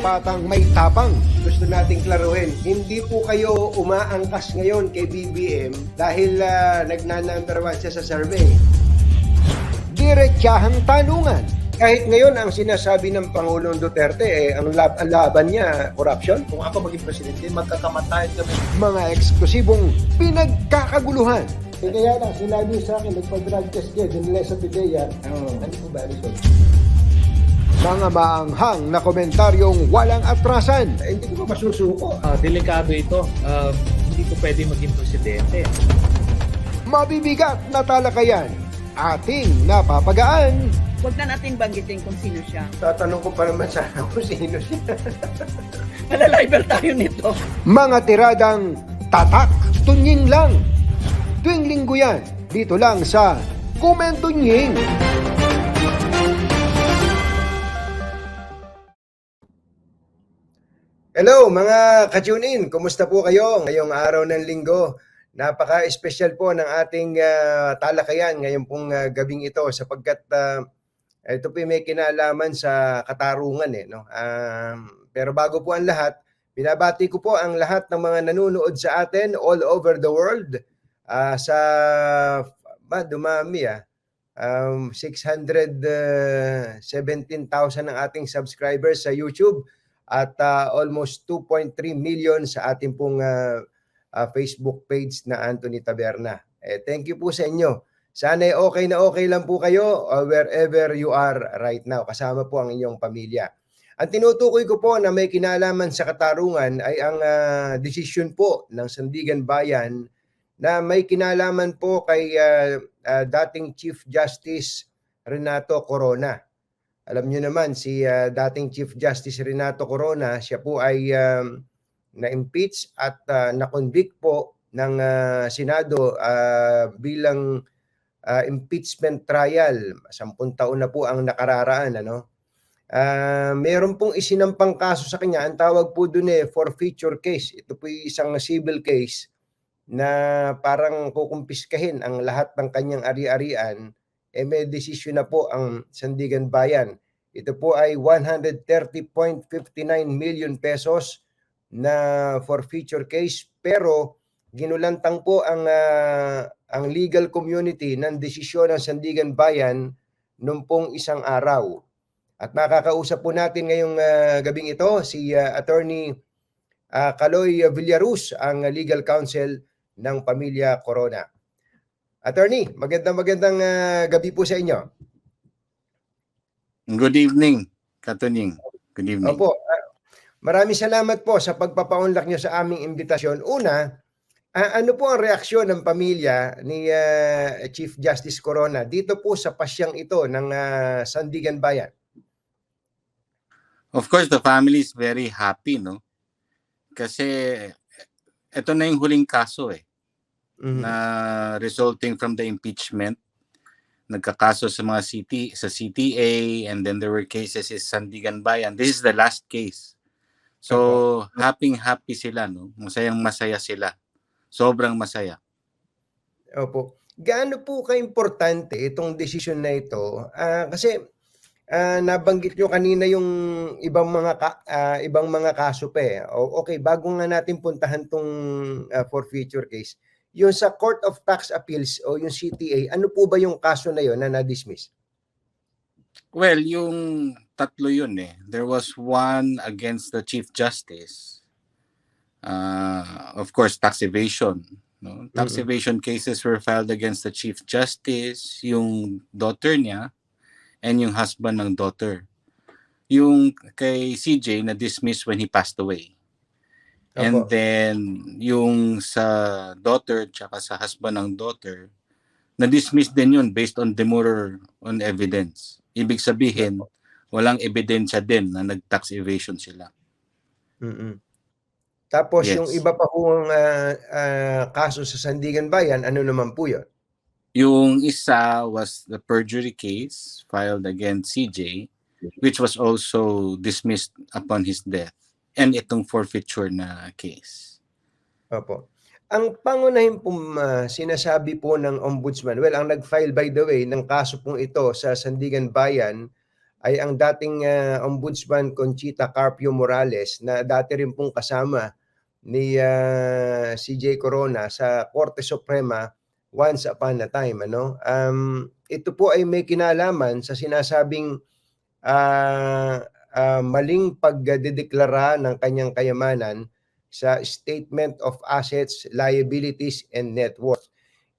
batang may tapang. Gusto nating klaruhin, hindi po kayo umaangkas ngayon kay BBM dahil nagnanumber 1 siya sa survey. Diretsahang tanungan. Kahit ngayon ang sinasabi ng Pangulong Duterte, ang laban niya, corruption. Kung ako maging presidente, magkakamatayan kami. Mga eksklusibong pinagkakaguluhan. Kaya lang, sinabi sa akin, nagpa-drug test niya, dinala sa PIDEA. Ano po ba, Rizal? Mga maanghang na komentaryong walang atrasan. Hindi ko ba masusuko? Delikado ito. Hindi ko pwede maging presidente. Mabibigat na talakayan. Ating napapagaan. Huwag na natin banggitin kung sino siya. Tatanong ko pa naman sana kung sino siya. Malaliber tayo nito. Mga tiradang tatak, tunying lang. Tuwing linggo yan, dito lang sa Kumentunying. Hello mga ka-tune-in, kumusta po kayo ngayong araw ng linggo? Napaka-espesyal po ng ating talakayan ngayon pong gabing ito sapagkat ito po may kinalaman sa katarungan no? Pero bago po ang lahat, binabati ko po ang lahat ng mga nanonood sa atin all over the world. Dumami 617,000 ang ating subscribers sa YouTube at almost 2.3 million sa ating pong Facebook page na Anthony Taberna. Thank you po sa inyo. Sana okay na okay lang po kayo wherever you are right now. Kasama po ang inyong pamilya. Ang tinutukoy ko po na may kinalaman sa katarungan ay ang desisyon po ng Sandigan Bayan na may kinalaman po kay dating Chief Justice Renato Corona. Alam niyo naman si dating Chief Justice Renato Corona, siya po ay na-impeach at na-convict po ng Senado bilang impeachment trial. 10 taon na po ang nakararaan. Meron pong isinampang kaso sa kanya. Ang tawag po dun forfeiture case. Ito po isang civil case na parang kukumpiskahin ang lahat ng kanyang ari-arian. May desisyon na po ang Sandigan Bayan. Ito po ay 130.59 million pesos na forfeiture case, pero ginulantang po ang legal community ng desisyon ng Sandigan Bayan noong pong isang araw. At makakausap po natin ngayong gabing ito si Attorney Caloy Villaruz, ang legal counsel ng pamilya Corona. Attorney, magandang gabi po sa inyo. Good evening, Katunying. Good evening. Opo. Maraming salamat po sa pagpapaunlak niyo sa aming imbitasyon. Una, ano po ang reaksyon ng pamilya ni Chief Justice Corona dito po sa pasyang ito ng Sandigan Bayan? Of course, the family is very happy, no? Kasi ito na yung huling kaso na resulting from the impeachment. Nagkakaso sa mga sa CTA, and then there were cases in Sandigan Bayan. This is the last case. So, happy sila, no? Masaya sila. Sobrang masaya. Opo. Gaano po ka-importante itong desisyon na ito? Kasi nabanggit nyo kanina yung ibang mga kaso pa Okay, bago nga natin puntahan tong forfeiture case, yung sa Court of Tax Appeals o yung CTA, ano po ba yung kaso na yon na na-dismiss? Well, yung tatlo yun There was one against the Chief Justice. Of course, tax evasion. No? Tax evasion cases were filed against the Chief Justice, yung daughter niya, and yung husband ng daughter. Yung kay CJ na-dismiss when he passed away. And then, yung sa daughter tsaka sa husband ng daughter, na-dismiss din yun based on demurrer on evidence. Ibig sabihin, walang ebidensya din na nag-tax evasion sila. Tapos yung iba pa pong kaso sa Sandigan Bayan, ano naman po yun? Yung isa was the perjury case filed against CJ, which was also dismissed upon his death. And itong forfeiture na case. Opo. Ang pangunahin pong sinasabi po ng Ombudsman, well, ang nag-file by the way ng kaso pong ito sa Sandigan Bayan ay ang dating Ombudsman Conchita Carpio Morales na dati rin pong kasama ni CJ Corona sa Korte Suprema once upon a time. Ito po ay may kinalaman sa sinasabing maling pagdedeklara ng kanyang kayamanan sa Statement of Assets, Liabilities, and Net Worth.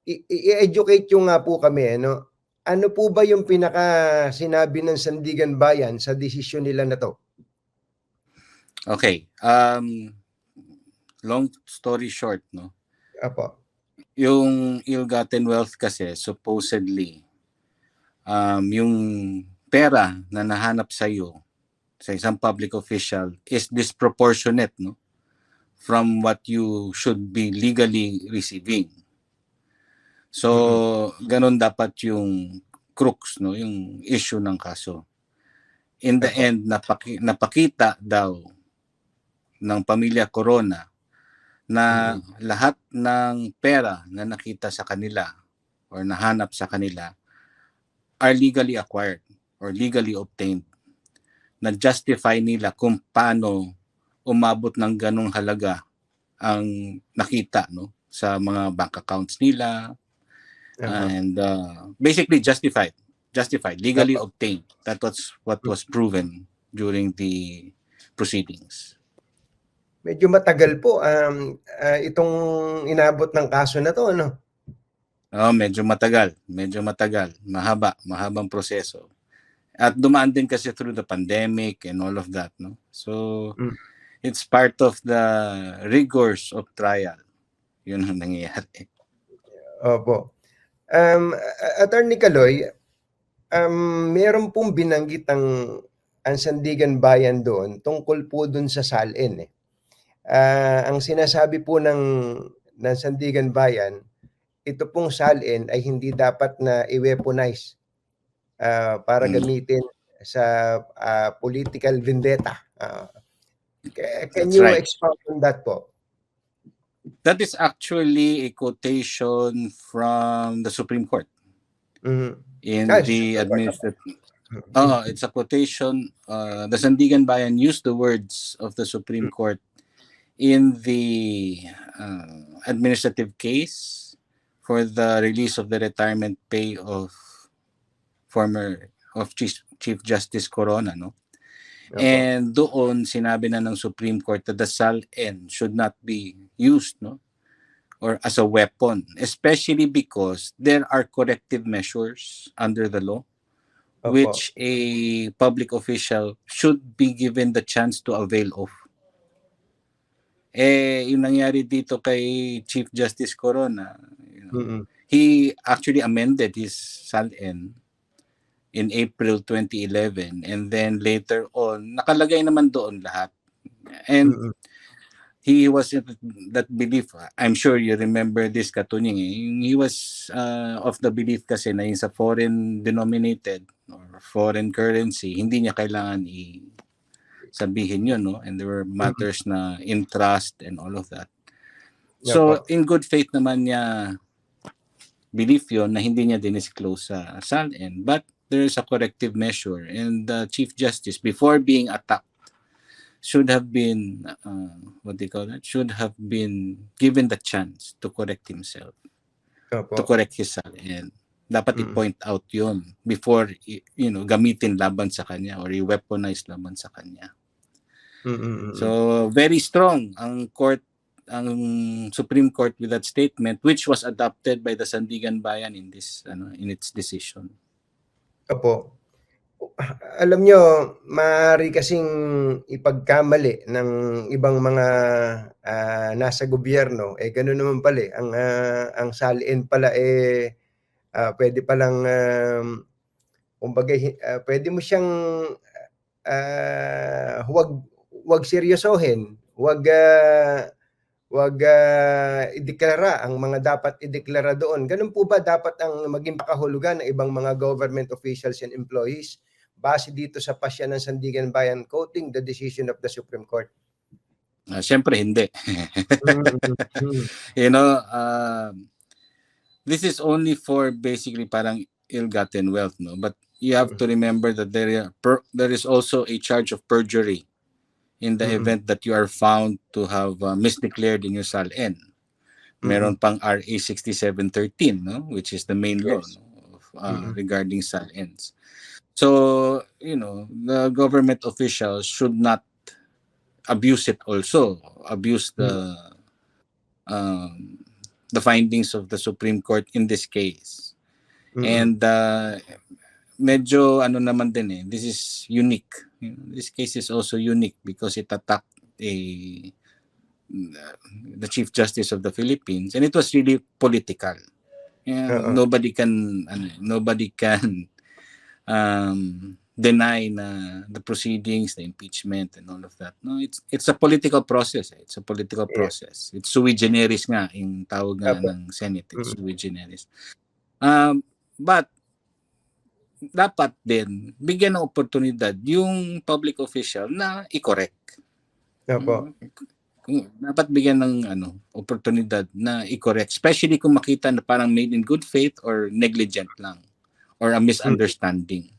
I-educate yung nga po kami, ano po ba yung pinaka sinabi ng Sandigan Bayan sa desisyon nila na to? Okay. Long story short, no? Apo. Yung ill-gotten wealth kasi supposedly yung pera na nahanap sa iyo sa isang public official is disproportionate, no, from what you should be legally receiving. So ganun dapat yung crux, no, yung issue ng kaso. In the end, napakita daw ng pamilya Corona na lahat ng pera na nakita sa kanila or nahanap sa kanila are legally acquired or legally obtained. Na-justify nila kung paano umabot ng ganong halaga ang nakita, no, sa mga bank accounts nila. And basically justified, legally obtained. That was what was proven during the proceedings. Medyo matagal po itong inabot ng kaso na to, ano? Medyo matagal, mahabang proseso. At dumaan din kasi through the pandemic and all of that, no? So it's part of the rigors of trial. Yun ang nangyayari. Opo. Attorney Caloy, meron pong binanggit ang Sandigan Bayan doon tungkol po doon sa SALN. Ang sinasabi po ng Sandigan Bayan, ito pong SALN ay hindi dapat na i-weaponize para gamitin sa political vendetta. Can you expound on that po? That is actually a quotation from the Supreme Court. In the administrative. It's a quotation. The Sandigan Bayan used the words of the Supreme Court in the administrative case for the release of the retirement pay of Chief Justice Corona, no? And doon sinabi na ng Supreme Court that the SALN should not be used, no, or as a weapon, especially because there are corrective measures under the law which a public official should be given the chance to avail of. Yung nangyari dito kay Chief Justice Corona, he actually amended his SALN in April 2011, and then later on nakalagay naman doon lahat, and he was in that belief. I'm sure you remember this, Katunying. He was of the belief kasi na yung sa foreign denominated or foreign currency, hindi niya kailangan sabihin yun, no? And there were matters na in trust and all of that. So in good faith naman niya belief yun na hindi niya dinisclose sa SALN, but there is a corrective measure, and the Chief Justice, before being attacked, should have been should have been given the chance to correct himself, to correct his SALN. Dapat i-point out yun before gamitin laban sa kanya or i-weaponize laban sa kanya. So very strong ang Supreme Court with that statement, which was adopted by the Sandigan Bayan in this in its decision. Opo. Alam nyo, maaari kasing ipagkamali ng ibang mga nasa gobyerno. Gano'n naman pala. Ang SALN pala pwede palang, kumbaga, pwede mo siyang huwag seryosohin. Huwag ideklara ang mga dapat ideklara doon. Ganun po ba dapat ang maging pakahulugan ng ibang mga government officials and employees base dito sa pasya ng Sandigan Bayan quoting the decision of the Supreme Court? Siyempre hindi. This is only for basically parang ill-gotten wealth, no? But you have to remember that there is also a charge of perjury in the Mm-mm. event that you are found to have misdeclared in your SALN. Meron pang RA 6713, no, which is the main law, Yes. no, Mm-mm. regarding SALNs. So, the government officials should not abuse it also, abuse the findings of the Supreme Court in this case. Mm-mm. And medyo ano naman din this is unique. This case is also unique because it attacked the Chief Justice of the Philippines, and it was really political. Oo. Nobody can deny na the proceedings, the impeachment, and all of that. No, it's a political process. It's a political Yeah. process. It's sui generis nga, yung tawag nga Apo. ng Senate. It's Mm. sui generis. But dapat din bigyan ng oportunidad yung public official na i-correct. Opo. Dapat bigyan ng oportunidad na i-correct, especially kung makita na parang made in good faith or negligent lang or a misunderstanding.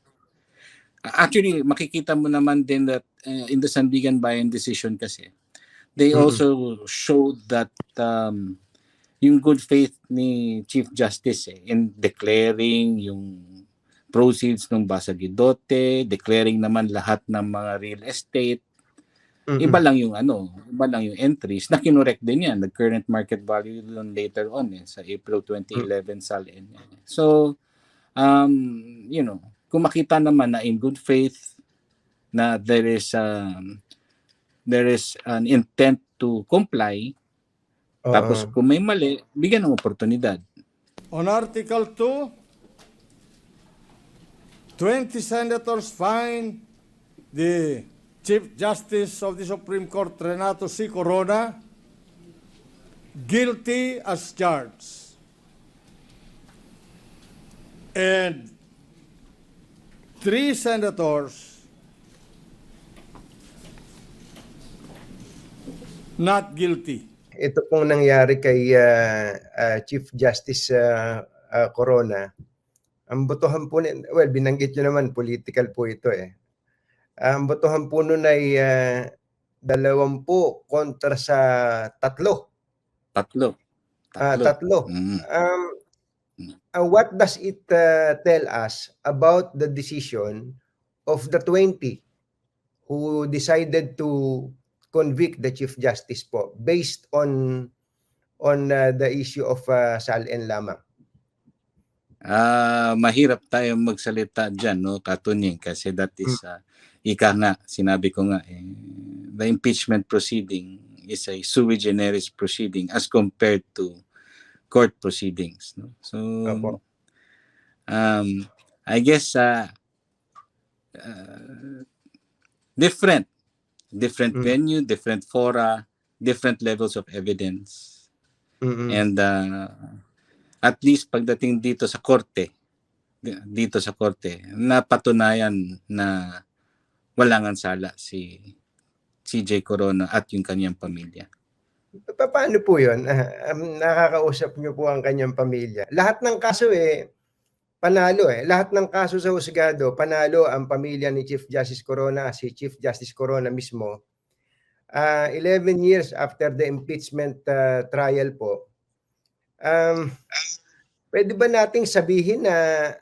Actually, makikita mo naman din that in the Sandigan Bayan decision kasi, they also showed that yung good faith ni Chief Justice in declaring yung proceeds ng Basagidote, declaring naman lahat ng mga real estate. Iba lang yung entries na kinorek din yan, the current market value doon later on sa April 2011 SALN. So, kung makita naman na in good faith na there is an intent to comply, tapos kung may mali, bigyan ng oportunidad. On Article 2, 20 senators find the Chief Justice of the Supreme Court, Renato C. Corona, guilty as charged. And 3 senators not guilty. Ito pong nangyari kay Chief Justice Corona. Ang botohan po, binanggit nyo naman, political po ito Ang botohan po nun ay 20 kontra sa 3. Tatlo. What does it tell us about the decision of the 20 who decided to convict the Chief Justice po based on the issue of SALN lamang? Mahirap tayong magsalita dyan, no, Katunying, kasi that is ika nga, sinabi ko nga the impeachment proceeding is a sui generis proceeding as compared to court proceedings, no? So I guess different venue, different fora, different levels of evidence. And at least pagdating dito sa korte, napatunayan na walang sala si CJ Corona at yung kanyang pamilya. Paano po yun? Nakakausap niyo po ang kanyang pamilya. Lahat ng kaso panalo Lahat ng kaso sa husgado, panalo ang pamilya ni Chief Justice Corona, si Chief Justice Corona mismo. 11 years after the impeachment trial po, pwede ba nating sabihin na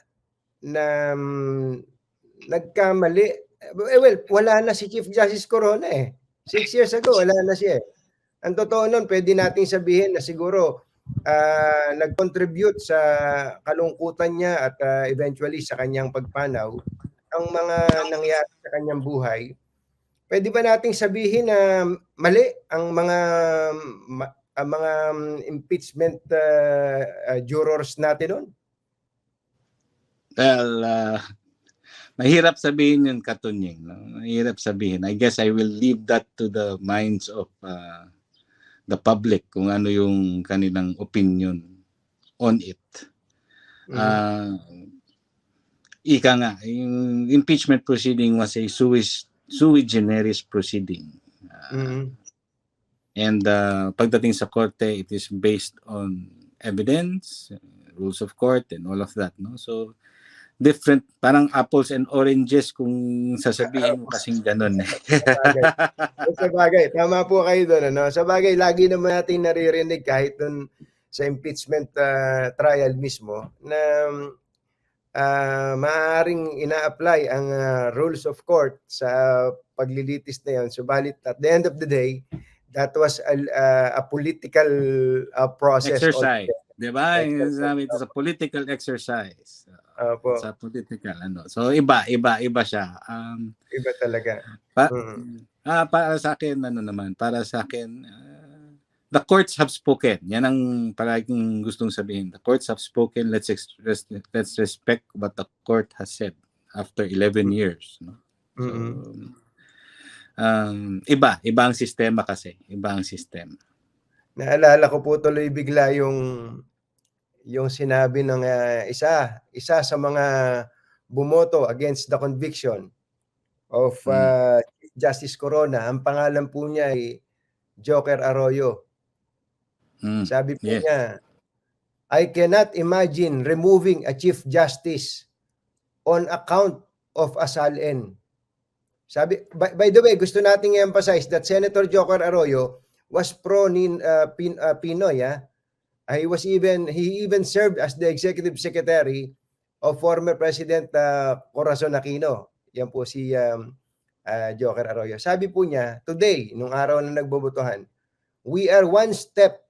nagkamali? Wala na si Chief Justice Corona 6 years ago, wala na siya Ang totoo nun, pwede nating sabihin na siguro nag-contribute sa kalungkutan niya at eventually sa kanyang pagpanaw ang mga nangyari sa kanyang buhay. Pwede ba nating sabihin na mali ang mga impeachment jurors natin nun? Well, mahirap sabihin yun, Katunying, no? Mahirap sabihin. I guess I will leave that to the minds of the public kung ano yung kanilang opinion on it. Ika nga, yung impeachment proceeding was a sui generis proceeding. And pagdating sa korte, it is based on evidence, rules of court, and all of that. No? So different, parang apples and oranges kung sasabihin mo kasing ganun eh. Sa bagay, tama po kayo doon. Ano? Sa bagay, lagi naman natin naririnig kahit doon sa impeachment trial mismo na maaaring ina-apply ang rules of court sa paglilitis na yun. Subalit at the end of the day, that was a political process. Exercise. Diba? Yung sinabi ito sa political exercise. Opo. Sa political ano. So iba siya. Iba talaga. Para sa akin para sa akin the courts have spoken. Yan ang palaging gustong sabihin. The courts have spoken. Let's respect what the court has said after 11 years, no? So, iba ang sistema kasi. Iba ang sistema. Naalala ko po tuloy bigla yung sinabi ng isa sa mga bumoto against the conviction of Chief Justice Corona. Ang pangalan po niya ay Joker Arroyo. Sabi po niya, I cannot imagine removing a Chief Justice on account of a SALN. Sabi, by the way, gusto nating i-emphasize that Senator Joker Arroyo was Pinoy. He even served as the executive secretary of former President Corazon Aquino. Yan po si Joker Arroyo. Sabi po niya, today, nung araw na nagbobotohan, we are one step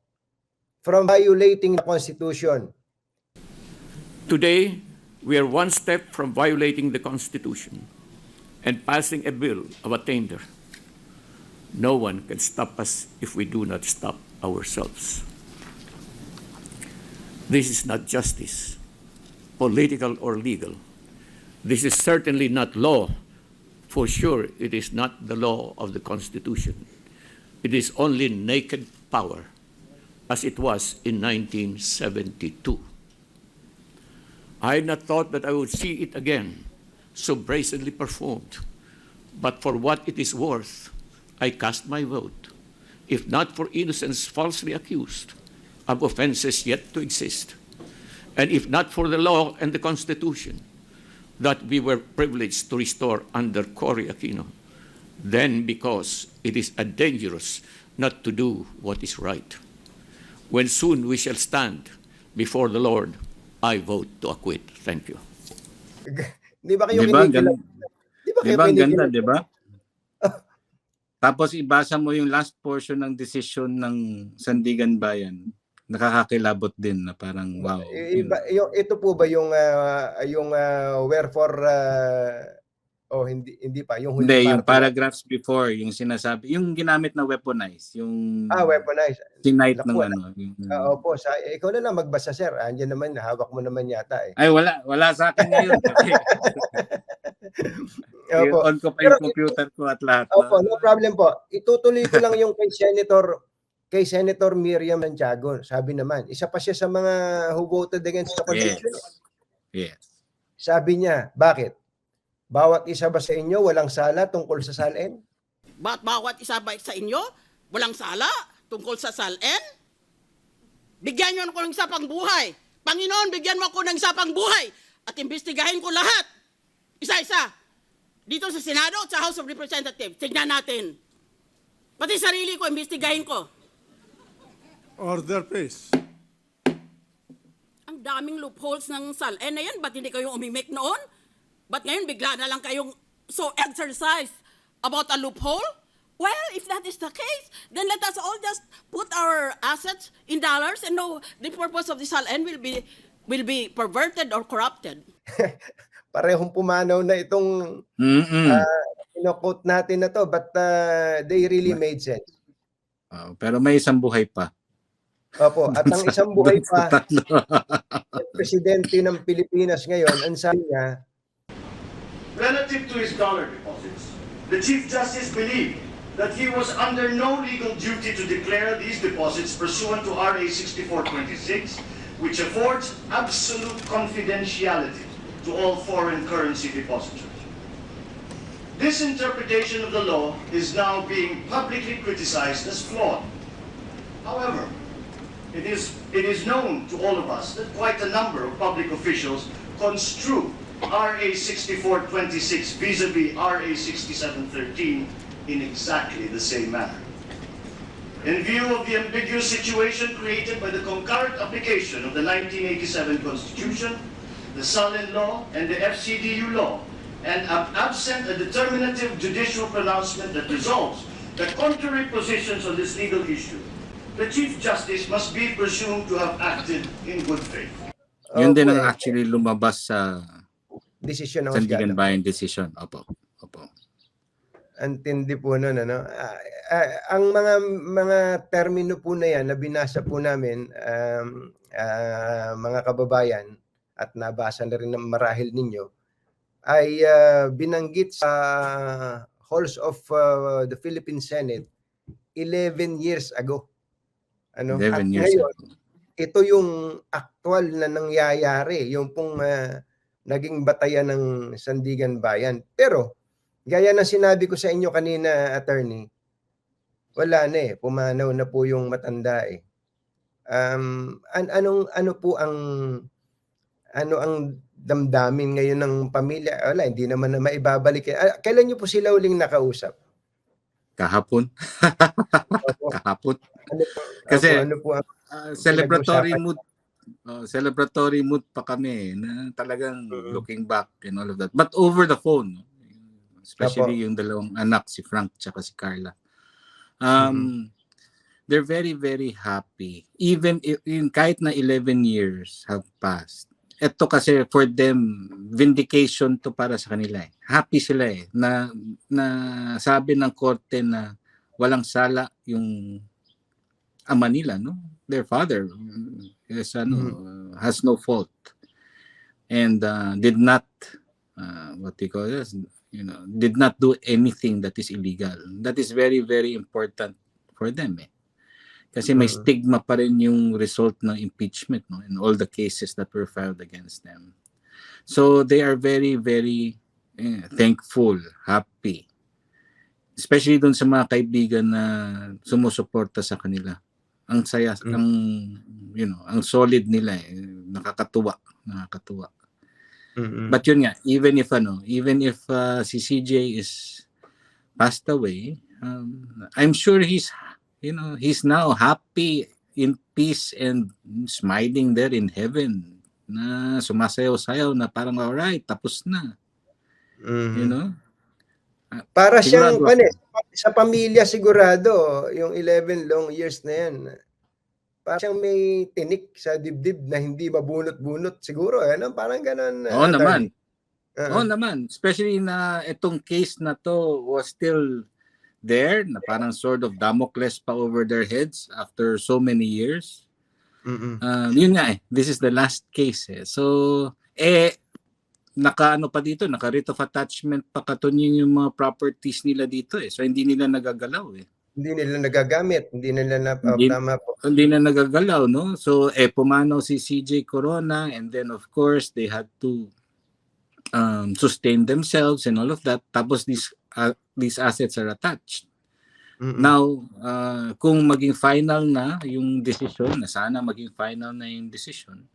from violating the Constitution. Today, we are one step from violating the Constitution and passing a bill of attainder. No one can stop us if we do not stop ourselves. This is not justice, political or legal. This is certainly not law. For sure, it is not the law of the Constitution. It is only naked power, as it was in 1972. I had not thought that I would see it again, so brazenly performed. But for what it is worth, I cast my vote, if not for innocents falsely accused of offenses yet to exist, and if not for the law and the Constitution that we were privileged to restore under Cory Aquino, then because it is dangerous not to do what is right. When soon we shall stand before the Lord, I vote to acquit. Thank you. Di ba kayo Diba? Ang ganda, kinikilig? di ba? Tapos ibasa mo yung last portion ng decision ng Sandigan Bayan. Nakakakilabot din na parang wow. Ito po ba yung wherefore hindi pa yung huli Hindi, yung parte? paragraphs before, yung sinasabi, yung ginamit na weaponize, yung Weaponized. tonight ng Naku, ano. Opo, ikaw na lang magbasa, sir. Andiyan naman, hawak mo naman yata eh. Ay, wala sa akin ngayon. Opo. On ko pa yung computer ko at lahat. Opo, no problem po. Itutuloy ko lang yung kay Senator Miriam Santiago. Sabi naman, isa pa siya sa mga who voted against the conviction. Yes. Sabi niya, bakit? Bawat isa ba sa inyo walang sala tungkol sa SALN? Bawat isa ba sa inyo walang sala tungkol sa SALN? Bigyan niyo ako ng isa pang buhay. Panginoon, bigyan mo ako ng isa pang buhay at imbestigahin ko lahat. Isa-isa. Dito sa Senado at sa House of Representatives. Tignan natin. Pati sarili ko, imbestigahin ko. Order, please. Ang daming loopholes ng SALN na yan. Ba't hindi kayo umimik noon? Ba't ngayon bigla na lang kayong so exercised about a loophole? Well, if that is the case, then let us all just put our assets in dollars and know the purpose of the SALN will be perverted or corrupted. Parehong pumanaw na itong ino-quote natin na to, but they really made sense. Pero may isang buhay pa. Opo, at ang isang buhay pa, presidente ng Pilipinas ngayon, ang sabi niya, relative to his dollar deposits, the Chief Justice believed that he was under no legal duty to declare these deposits pursuant to RA 6426, which affords absolute confidentiality to all foreign currency depositors. This interpretation of the law is now being publicly criticized as flawed. However, it is known to all of us that quite a number of public officials construe RA 6426 vis-a-vis RA 6713 in exactly the same manner. In view of the ambiguous situation created by the concurrent application of the 1987 Constitution, the Sullivan Law, and the FCDU Law, and absent a determinative judicial pronouncement that resolves the contrary positions on this legal issue, the Chief Justice must be presumed to have acted in good faith. Yun din Opo, ang actually lumabas sa Desisyon ng Sandigan Husgado. Bayan decision. Opo. Antindi po nun, ano. Ang mga termino po na yan na binasa po namin, mga kababayan, at nabasa na rin ng marahil ninyo, ay binanggit sa halls of the Philippine Senate 11 years ago. Ano? 11 At years ngayon, ago. ito yung actual na nangyayari, yung pong naging batayan ng Sandigan Bayan. Pero, gaya ng sinabi ko sa inyo kanina, attorney, wala na pumanaw na po yung matanda ano po ang damdamin ngayon ng pamilya? Wala, hindi naman na maibabalik. Kailan niyo po sila uling nakausap? Kahapon. Opo. Kahapon. Kasi Kasi, ano po ang celebratory pinag-usapan? mood. Celebratory mood pa kami na talagang looking back and all of that. But over the phone, especially yung dalawang anak, si Frank tsaka si Carla. They're very, very happy. Even kahit na 11 years have passed. Ito kasi for them, vindication to para sa kanila. Happy sila na sabi ng korte na walang sala yung ama nila, no? Their father is has no fault and did not what they call this, did not do anything that is illegal. That is very, very important for them. Kasi may stigma pa rin yung result ng impeachment, no, in all the cases that were filed against them. So they are very, very thankful, happy. Especially dun sa mga kaibigan na sumusuporta sa kanila. Ang saya, ang solid nila, nakakatuwa. But yun nga, even if si CJ is passed away, I'm sure he's now happy, in peace, and smiling there in heaven, na sumasayaw-sayaw na parang alright, tapos na. Para siyang Sigurado sa pamilya sigurado yung 11 long years na yan. Para siyang may tinik sa dibdib na hindi mabunot-bunot siguro, parang ganun. Oo naman. attorney. Oo naman. Especially na itong case na to was still there, na parang sword of Damocles pa over their heads after so many years. Yun nga this is the last case. So, naka writ of attachment pa katunying yung mga properties nila dito. So, hindi nila nagagalaw. Hindi nila nagagamit, hindi nila tama po. Hindi na nagagalaw, no? So, pumanaw si CJ Corona, and then of course, they had to sustain themselves and all of that. Tapos these assets are attached. Now, kung maging final na yung decision, na sana maging final na yung decision,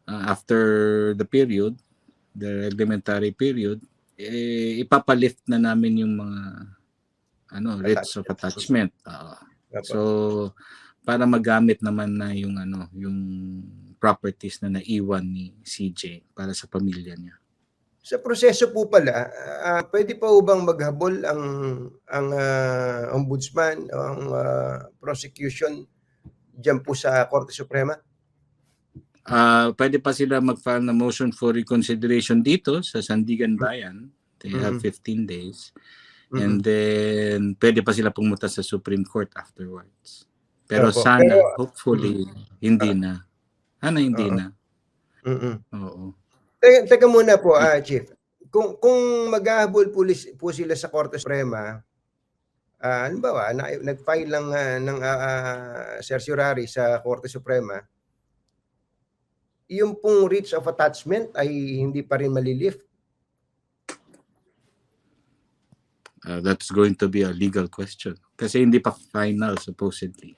after the period, the reglementary period, ipapalift na namin yung mga writs of attachment. So, para magamit naman na yung yung properties na naiwan ni CJ para sa pamilya niya. Sa proseso po pala, pwede pa bang maghabol ang ombudsman o ang prosecution diyan po sa Korte Suprema? Pwede pa sila mag-file na motion for reconsideration dito sa Sandigan Bayan. They have 15 days. And then, pwede pa sila pumunta sa Supreme Court afterwards. Pero sana, hopefully, hindi na. Sana hindi na. Oo. Teka muna po, Chief. Kung maghahabol po sila sa Korte Suprema, halimbawa, nag-file lang ng certiorari sa Korte Suprema, yung pong writs of attachment ay hindi pa rin malilift. That's going to be a legal question. Kasi hindi pa final, supposedly.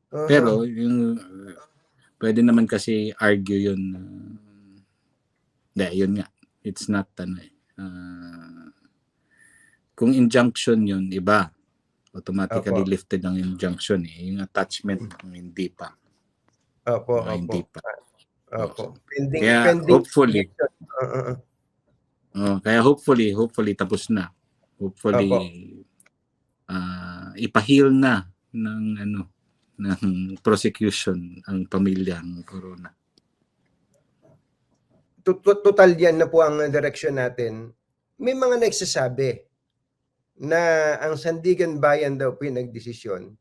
Pero, yung pwede naman kasi argue yun. Yun nga. It's not kung injunction yun, iba. Automatically Opo. lifted ang injunction eh. Yung attachment, hindi pa. Opo, Hindi opo. pa. Opo. Pending, Kaya pending. hopefully, Uh. kaya hopefully tapos na. Hopefully ipahil na ng ng prosecution ang pamilyang Corona. Total yan na po ang direction natin. May mga nagsasabi na ang Sandigan Bayan daw po yung nagdesisyon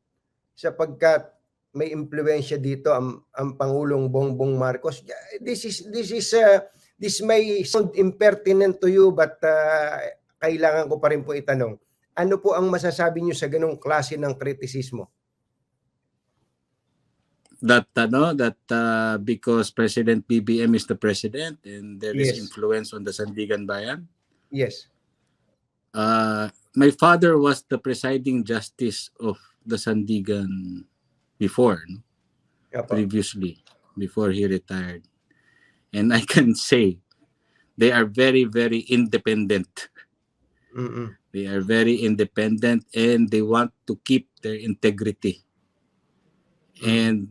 sapagkat may impluwensya dito ang Pangulong Bongbong Marcos. This may sound impertinent to you, but kailangan ko pa rin po itanong. Ano po ang masasabi niyo sa ganung klase ng kritisismo? That because President BBM is the president and there is Yes. influence on the Sandigan Bayan. Yes. My father was the presiding justice of the Sandigan before, no? Opo. Previously, before he retired. And I can say they are very, very independent. Mm-mm. They are very independent and they want to keep their integrity. And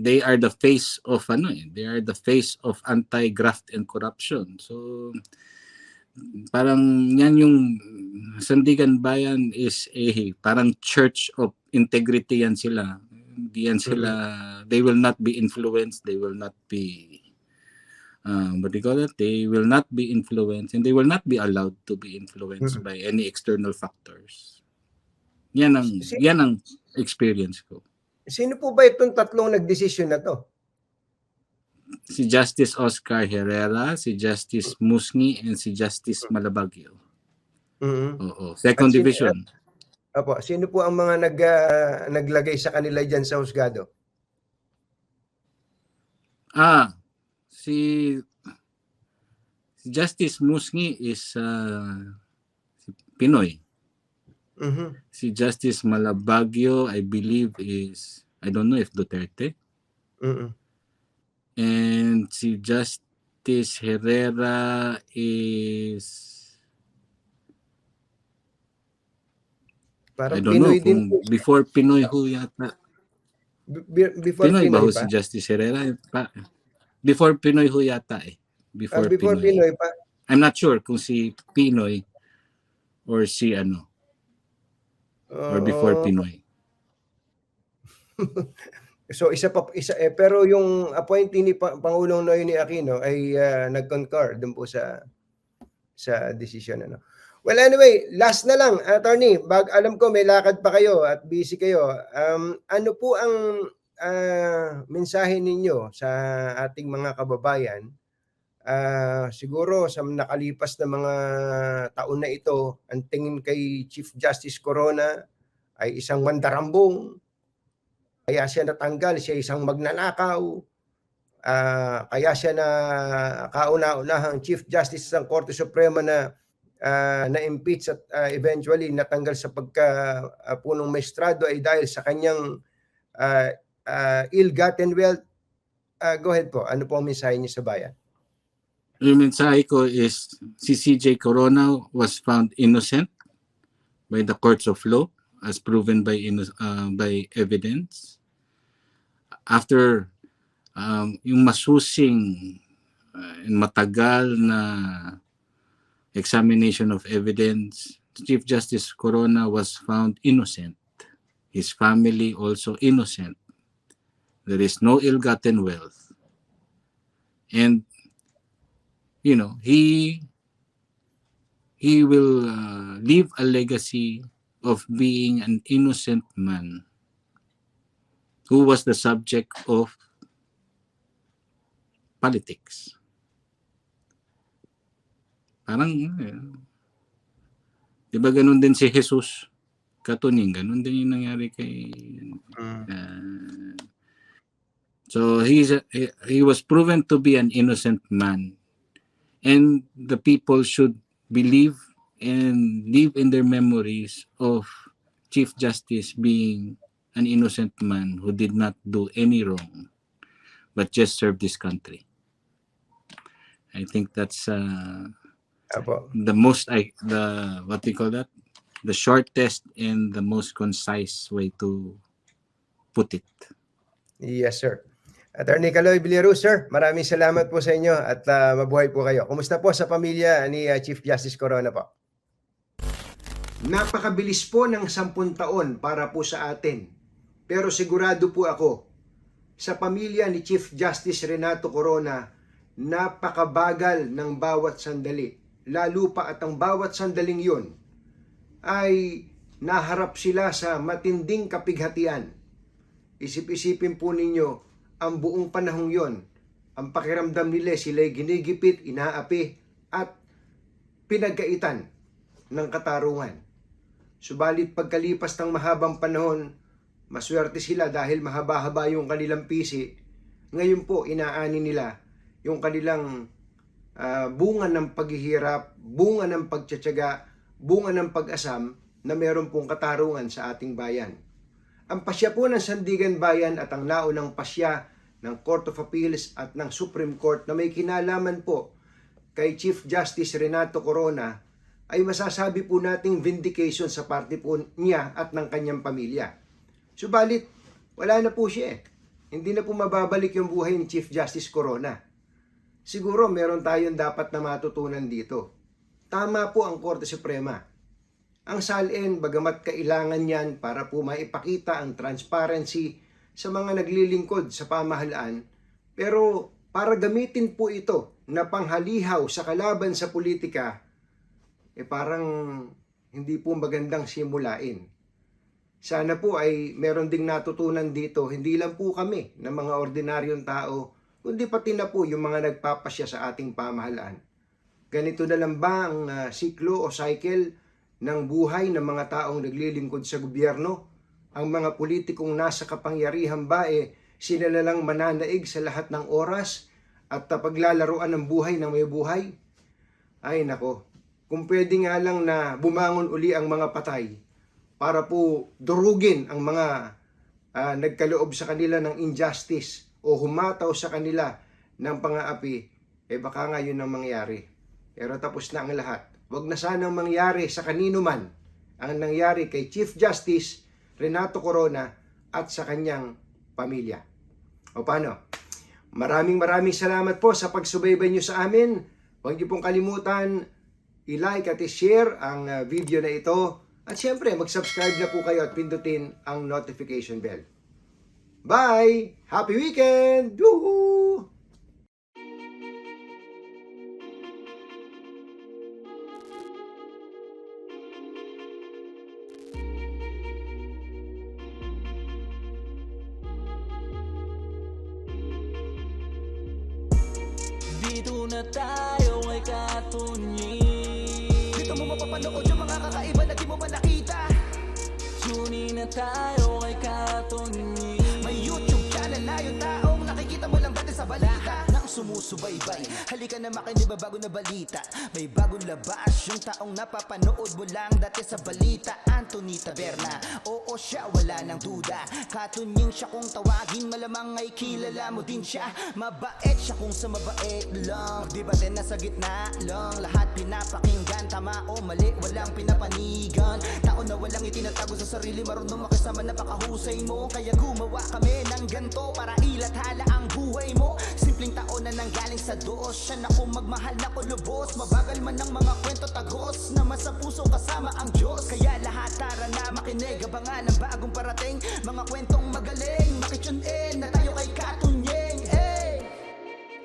they are the face of they are the face of anti-graft and corruption. So parang yan yung Sandigan Bayan is parang church of integrity yan sila. Hindi yan sila, they will not be influenced, they will not be they will not be influenced and they will not be allowed to be influenced by any external factors. Yan ang experience ko. Sino po ba itong tatlong nagdesisyon na to? Si Justice Oscar Herrera, si Justice Musngi, and si Justice Malabagyo. Oo. Second Division. Opo, sino po ang mga naglagay sa kanila dyan sa husgado? Si Justice Musngi is si Pinoy. Si Justice Malabagyo, I believe is, I don't know if Duterte. And si Justice Herrera is, Parang I don't know Pinoy din kung po. before Pinoy ho yata. Before Pinoy ba ho pa? si Justice Herrera? Before Pinoy ho yata eh. Before Pinoy pa? I'm not sure kung si Pinoy or si or before Pinoy. So pero yung appointee ni Pangulong Noynoy Aquino ay nag-concur dun po sa decision Well, anyway, last na lang, attorney, alam ko may lakad pa kayo at busy kayo. Ano po ang mensahe ninyo sa ating mga kababayan? Siguro sa nakalipas na mga taon na ito, ang tingin kay Chief Justice Corona ay isang mandarambong. Kaya siya natanggal, siya isang magnanakaw. Kaya siya na kauna-unahang Chief Justice ng Korte Suprema na-impeach at eventually natanggal sa punong maestrado ay dahil sa kanyang ill-gotten wealth. Go ahead po. Ano po ang mensahe niyo sa bayan? Yung mensahe ko is si CJ Corona was found innocent by the courts of law as proven by evidence. After yung masusing and matagal na examination of evidence, Chief Justice Corona was found innocent. His family also innocent. There is no ill-gotten wealth. And he will leave a legacy of being an innocent man who was the subject of politics. Parang, di ba ganun din si Jesus? Katuning, ganun din yung nangyari kay... So he was proven to be an innocent man. And the people should believe and live in their memories of Chief Justice being an innocent man who did not do any wrong, but just serve this country. I think that's Apo. the most what do you call that? The shortest and the most concise way to put it. Yes, sir. Attorney Caloy Villaruz, sir, maraming salamat po sa inyo at mabuhay po kayo. Kumusta po sa pamilya ni Chief Justice Corona po? Napakabilis po ng 10 taon para po sa atin. Pero sigurado po ako, sa pamilya ni Chief Justice Renato Corona, napakabagal ng bawat sandali. Lalo pa at ang bawat sandaling yun ay naharap sila sa matinding kapighatian. Isip-isipin po ninyo, ang buong panahong yon, ang pakiramdam nila sila'y ginigipit, inaapi, at pinagkaitan ng katarungan. Subalit pagkalipas ng mahabang panahon, maswerte sila dahil mahaba-haba yung kanilang pisi. Ngayon po, inaani nila yung kanilang bunga ng paghihirap, bunga ng pagtsatsaga, bunga ng pag-asam na meron pong katarungan sa ating bayan. Ang pasya po ng Sandigan Bayan at ang naunang pasya ng Court of Appeals at ng Supreme Court na may kinalaman po kay Chief Justice Renato Corona ay masasabi po nating vindication sa parte po niya at ng kanyang pamilya. Subalit, wala na po siya eh. Hindi na po mababalik yung buhay ni Chief Justice Corona. Siguro meron tayong dapat na matutunan dito. Tama po ang Korte Suprema. Ang SALN, bagamat kailangan yan para po maipakita ang transparency sa mga naglilingkod sa pamahalaan, pero para gamitin po ito na panghalihaw sa kalaban sa politika, parang hindi po magandang simulain. Sana po ay meron ding natutunan dito, hindi lang po kami na mga ordinaryong tao, kundi pati na po yung mga nagpapasya sa ating pamahalaan. Ganito na lang ba ang siklo o cycle ng buhay ng mga taong naglilingkod sa gobyerno? Ang mga politikong nasa kapangyarihan ba sila na lang mananaig sa lahat ng oras at paglalaruan ng buhay ng may buhay? Ay nako, kung pwede nga lang na bumangon uli ang mga patay para po durugin ang mga nagkaloob sa kanila ng injustice o humataw sa kanila ng pang-aapi, baka nga yun ang mangyari. Pero tapos na ang lahat. Huwag na sanang mangyari sa kanino man ang nangyari kay Chief Justice Renato Corona at sa kanyang pamilya. O paano? Maraming salamat po sa pagsubaybay nyo sa amin. Huwag niyo pong kalimutan i-like at i-share ang video na ito. At syempre, mag-subscribe na po kayo at pindutin ang notification bell. Bye! Happy weekend! Woohoo! Dito na tayo ay katunyi. Dito mo mapapanood yung mga kakaiba na di mo pa nakita. Tunin na tayo ay katunyi. May YouTube channel na yung taong nakikita mo lang dati sa balita. Nang sumusubaybay, halika na makinig ba bago na balita. May bagong labas yung taong napapanood mo lang dati sa balita. Anthony Taberna, oo siya, wala nang duda. Katunying siya kung tawagin, malamang ay kilala mo din siya. Mabait siya kung sa mabait lang. Di ba din nasa gitna lang? Lahat pinapakinggan, tama o mali, walang pinapanigan. Tao na walang itinatago sa sarili, marunong makisama, napakahusay mo. Kaya gumawa kami ng ganto para ilathala ang buhay mo. Simpleng tao na nanggaling sa Diyos, siya na kung magmahal na ko lubos. Mabagal man ang mga kwento tagos, naman sa puso kasama ang Diyos. Kaya lahat tara na makinig, abangan ang bagong parating. Mga kwentong magaling, makitune-in na tayo kay Katunyeng.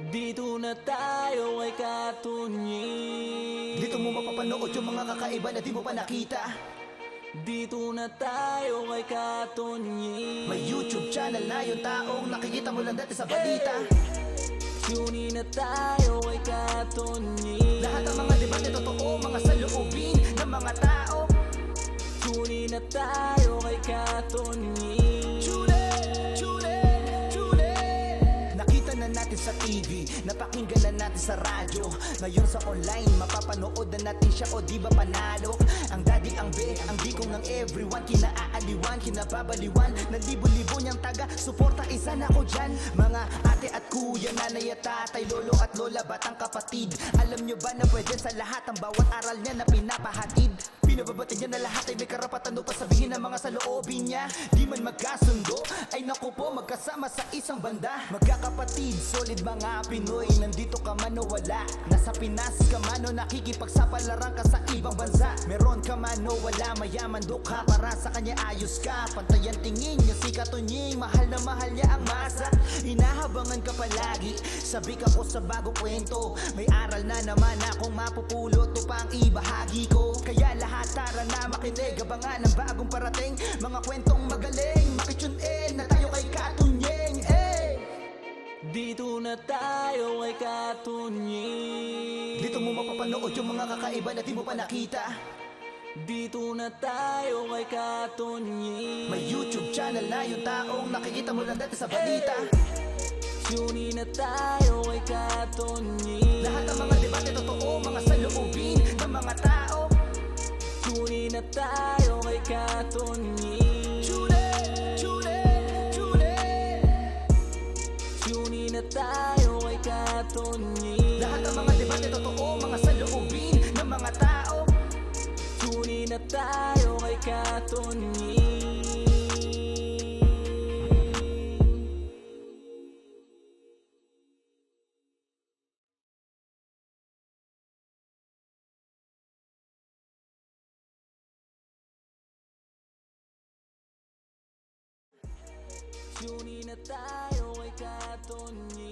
Dito na tayo kay Katunyeng. Dito mo mapapanood yung mga kakaiba na di mo pa nakita. Dito na tayo kay Katunyeng. May YouTube channel na yung taong nakikita mo lang dati sa balita. Tunin na tayo kay Katunyeng. Lahat ng mga debate totoo, mga saloobin ng mga tao. Tunin na tayo kay Katunyeng. Nakita na natin sa TV, napakinggan na natin sa radyo. Ngayon sa online, mapapanood na natin siya o di ba panalo? Ang daddy, ang be, ang bikong ng everyone, kinaaaliwan, kinababaliwan, ng libo-libo niyang taga, suporta isa na ko dyan. Mga ate at kuya, nanay at tatay, lolo at lola, batang kapatid, alam nyo ba na pwede sa lahat ang bawat aral niya na pinapahatid? Pinababati niya na lahat ay may karapatan doon pa sabihin ng mga saloobin niya. Di man magkasundo, ay naku po, magkasama sa isang banda. Magkakapatid, solid mga Pinoy, nandito ka man o wala. Nasa Pinas ka man o nakikipagsapalaran ka sa ibang bansa. Meron ka man o wala, mayaman dukha, para sa kanya ayos ka. Pantayan tingin niya si Katunying, mahal na mahal niya ang masa. Inahabangan ka palagi, sabi ka ko sa bagong kwento. May aral na naman akong mapupulot, to pa ang ibahagi ko. Kaya lahat tara na makinig, abangan ang bagong parating, mga kwentong magaling, makitune na tayo kay Katunying. Dito na tayo kay Katunying. Dito mo mapapanood yung mga kakaiba na di mo pa nakita. Dito na tayo kay Katunying. May YouTube channel na yung taong nakikita mo lang dati sa balita. Tune na tayo kay Katunying. Lahat ng mga debate totoo, mga saloobin ng mga tao. Tune na tayo kay Katunying. Tune na tayo kay Katunying. Lahat ng mga debate totoo, mga saloobin ng mga tao. Tune na tayo kay Katunying. Tune na tayo kay Katunying.